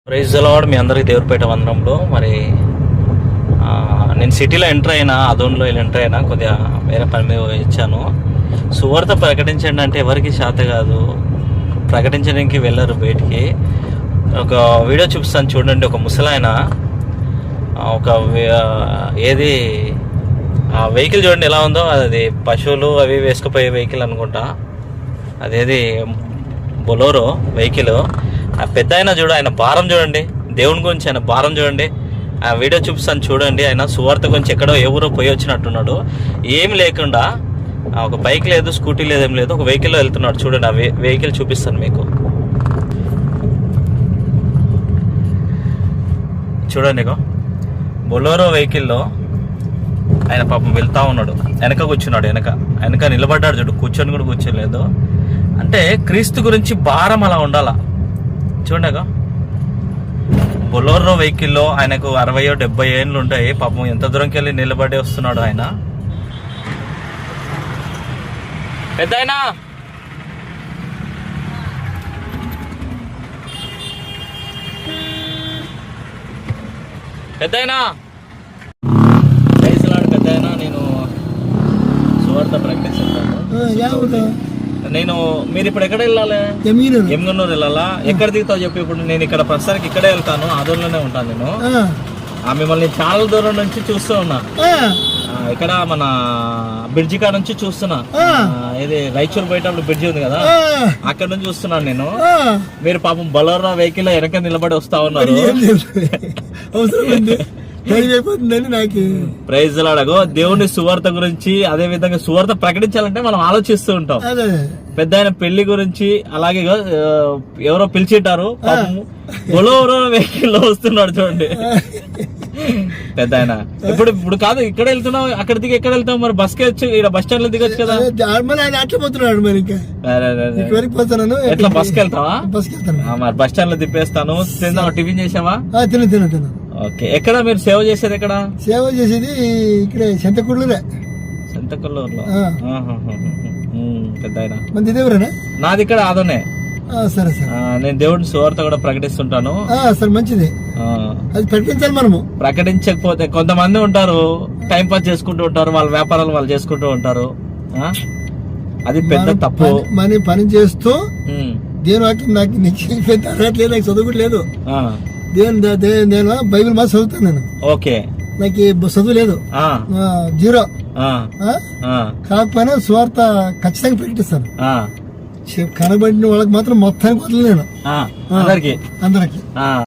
Praise the lord. మీ అందరికి దేవుడిపేట వందనంలో. మరి నేను సిటీలో ఎంటర్ అయినా, అదోన్లో ఎంటర్ అయినా, కొద్దిగా వేరే పని మీద ఇచ్చాను. సువార్త ప్రకటించండి అంటే ఎవరికి శాత కాదు, ప్రకటించడానికి వెళ్ళరు బయటికి. ఒక వీడియో చూపిస్తాను చూడండి. ఒక ముసలాయన ఒక ఏది వెహికల్ చూడండి ఎలా ఉందో, అది పశువులు అవి వేసుకుపోయే వెహికల్ అనుకుంటా, అదేది బొలోరో వెహికల్. ఆ పెద్ద ఆయన చూడు, ఆయన భారం చూడండి, దేవుని గురించి ఆయన భారం చూడండి. ఆ వీడియో చూపిస్తాను చూడండి. ఆయన సువార్త గురించి ఎక్కడో ఎవరో పోయి వచ్చినట్టున్నాడు, ఏం లేకుండా, ఒక బైక్ లేదు, స్కూటీ లేదు, ఏం లేదు, ఒక వెహికల్లో వెళ్తున్నాడు చూడండి. ఆ వెహికల్ చూపిస్తాను మీకు చూడండి. బొలోరో వెహికల్లో ఆయన పాపం వెళ్తా ఉన్నాడు, వెనక కూర్చున్నాడు, వెనక నిలబడ్డాడు చూడు, కూర్చొని కూడా కూర్చోలేదు. అంటే క్రీస్తు గురించి భారం అలా ఉండాలా చూడగా. బొలోరో వెహికల్లో ఆయనకు 60-70 ఏళ్ళు ఉంటాయి. పాపం ఎంత దూరంకి వెళ్ళి నిలబడి వస్తున్నాడు ఆయన. పెద్దాయనా, పెద్దాయనా, పెద్దాయనా, నేను సువార్త ప్రకటిస్తాను. నేను మీరు ఇప్పుడు ఎక్కడ వెళ్ళాలి? ఎమ్గన్నూరు వెళ్ళాలా? ఎక్కడ దిగుతావు చెప్పి. ఇప్పుడు నేను ఇక్కడ ప్రస్తుతానికి ఇక్కడే వెళ్తాను, ఆదూరులోనే ఉంటాను నేను. మిమ్మల్ని చాలా దూరం నుంచి చూస్తూ ఉన్నా, ఇక్కడ మన బ్రిడ్జి కాడ నుంచి చూస్తున్నా. ఇది రాయచూరు పోయేటప్పుడు బ్రిడ్జి ఉంది కదా, అక్కడ నుంచి చూస్తున్నాను నేను. మీరు పాపం బొలోరో వెహికల్ వెనక నిలబడి వస్తా ఉన్నారు. నాకు ప్రైజ్ లాడగో. దేవుని సువార్త గురించి, అదే విధంగా సువార్త ప్రకటించాలంటే మనం ఆలోచిస్తూ ఉంటాం. పెద్ద ఆయన పెళ్లి గురించి, అలాగే ఎవరో పిలిచిటారు, బొలోరో వెహికల్ వస్తున్నాడు చూడండి పెద్ద ఆయన. ఇప్పుడు కాదు, ఇక్కడ వెళ్తున్నావు, అక్కడ దిగి ఎక్కడ వెళ్తావు మరి? బస్ కి వచ్చి ఇక్కడ బస్ స్టాండ్ లో దిగొచ్చు కదా. అట్లా పోతున్నాడు మరి. ఎట్లా బస్ కి వెళ్తావా? మరి బస్ స్టాండ్ లో తిప్పేస్తాను. తిన్నావా? టిఫిన్ చేసావా? తిన్నా. ఓకే. ఎక్కడ మీరు సేవ చేసేది? ఎక్కడ సేవ చేసేది? ఇక్కడే సంతకూరులో. పెద్ద ఆయన మంది నాది ఇక్కడ ఆదోనే. సరే సరే. నేను దేవుడిని సువార్త కూడా ప్రకటిస్తుంటాను. సరే, మంచిది. అది ప్రకటించాలి మనము. ప్రకటించకపోతే కొంతమంది ఉంటారు, టైం పాస్ చేసుకుంటూ ఉంటారు, వాళ్ళ వ్యాపారాలు వాళ్ళు చేసుకుంటూ ఉంటారు. అది పెద్ద తప్పు. మన పని చేస్తూ దేని వాక్యం నాకు నాకు చదువు కూడా లేదు. నేను బైబిల్ మాత్రం చదువుతాను నేను. ఓకే. నాకు చదువు లేదు, 0. కాకపోయినా సువార్త ఖచ్చితంగా ప్రకటిస్తాను. కనబడిన వాళ్ళకి మాత్రం మొత్తానికి వదలలేను, అందరికి.